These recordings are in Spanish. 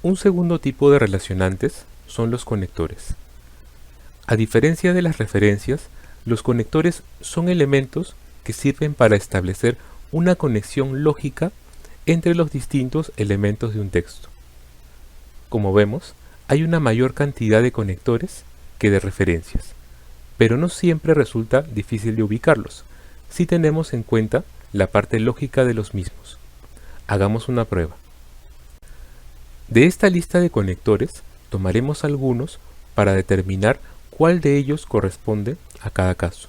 Un segundo tipo de relacionantes son los conectores. A diferencia de las referencias, los conectores son elementos que sirven para establecer una conexión lógica entre los distintos elementos de un texto. Como vemos, hay una mayor cantidad de conectores que de referencias, pero no siempre resulta difícil de ubicarlos, si tenemos en cuenta la parte lógica de los mismos. Hagamos una prueba. De esta lista de conectores, tomaremos algunos para determinar cuál de ellos corresponde a cada caso.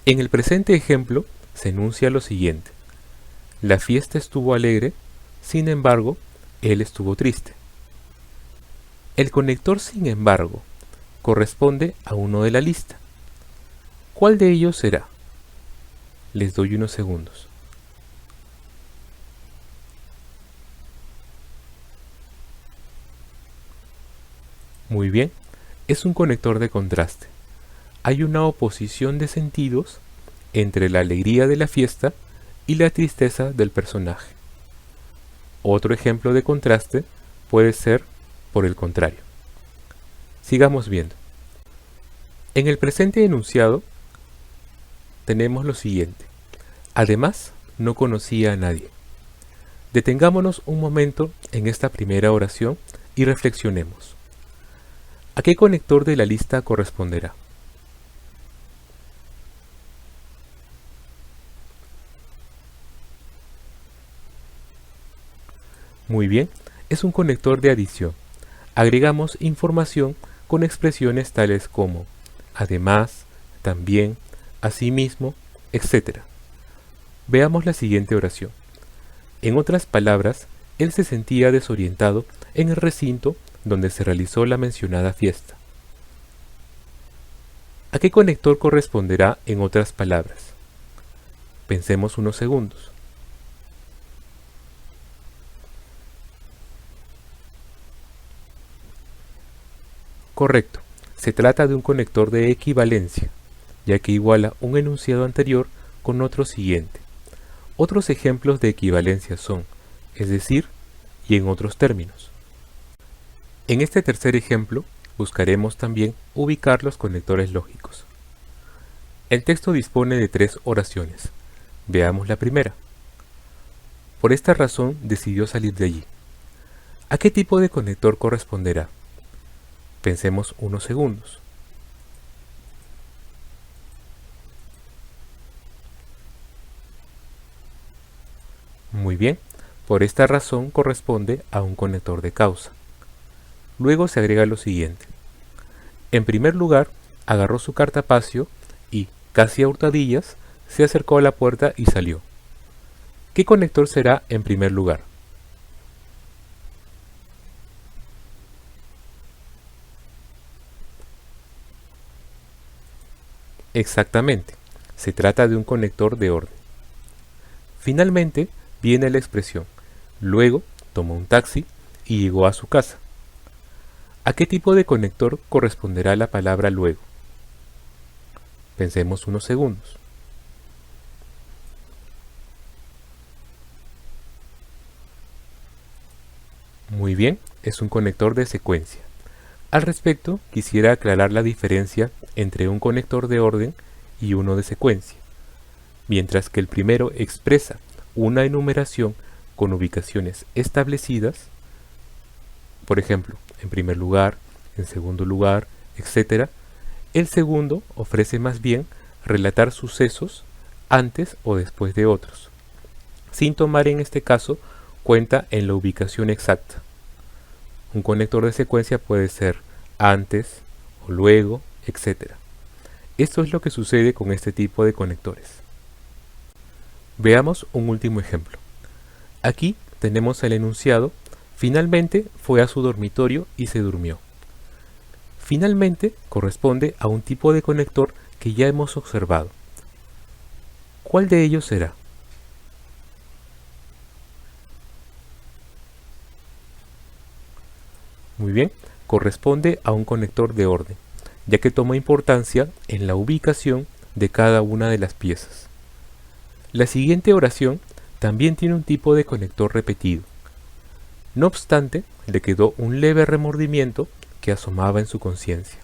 En el presente ejemplo se enuncia lo siguiente: la fiesta estuvo alegre, sin embargo, él estuvo triste. El conector sin embargo corresponde a uno de la lista. ¿Cuál de ellos será? Les doy unos segundos. Muy bien, es un conector de contraste. Hay una oposición de sentidos entre la alegría de la fiesta y la tristeza del personaje. Otro ejemplo de contraste puede ser por el contrario. Sigamos viendo. En el presente enunciado tenemos lo siguiente: además, no conocía a nadie. Detengámonos un momento en esta primera oración y reflexionemos. ¿A qué conector de la lista corresponderá? Muy bien, es un conector de adición. Agregamos información con expresiones tales como además, también, asimismo, etc. Veamos la siguiente oración. En otras palabras, él se sentía desorientado en el recinto donde se realizó la mencionada fiesta. ¿A qué conector corresponderá en otras palabras? Pensemos unos segundos. Correcto, se trata de un conector de equivalencia, ya que iguala un enunciado anterior con otro siguiente. Otros ejemplos de equivalencia son, es decir, y en otros términos. En este tercer ejemplo, buscaremos también ubicar los conectores lógicos. El texto dispone de 3 oraciones. Veamos la primera. Por esta razón decidió salir de allí. ¿A qué tipo de conector corresponderá? Pensemos unos segundos. Muy bien, por esta razón corresponde a un conector de causa. Luego se agrega lo siguiente. En primer lugar, agarró su cartapacio y, casi a hurtadillas, se acercó a la puerta y salió. ¿Qué conector será en primer lugar? Exactamente, se trata de un conector de orden. Finalmente viene la expresión, luego tomó un taxi y llegó a su casa. ¿A qué tipo de conector corresponderá la palabra luego? Pensemos unos segundos. Muy bien, es un conector de secuencia. Al respecto, quisiera aclarar la diferencia entre un conector de orden y uno de secuencia. Mientras que el primero expresa una enumeración con ubicaciones establecidas, por ejemplo, en primer lugar, en segundo lugar, etc., el segundo ofrece más bien relatar sucesos antes o después de otros, sin tomar en este caso cuenta en la ubicación exacta. Un conector de secuencia puede ser antes o luego, etc. Esto es lo que sucede con este tipo de conectores. Veamos un último ejemplo. Aquí tenemos el enunciado: finalmente fue a su dormitorio y se durmió. Finalmente corresponde a un tipo de conector que ya hemos observado. ¿Cuál de ellos será? Muy bien, corresponde a un conector de orden, ya que toma importancia en la ubicación de cada una de las piezas. La siguiente oración también tiene un tipo de conector repetido. No obstante, le quedó un leve remordimiento que asomaba en su conciencia.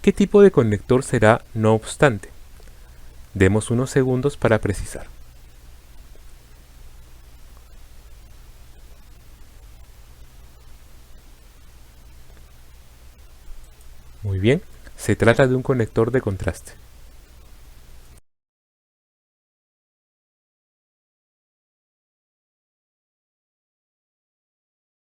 ¿Qué tipo de conector será no obstante? Demos unos segundos para precisar. Muy bien, se trata de un conector de contraste.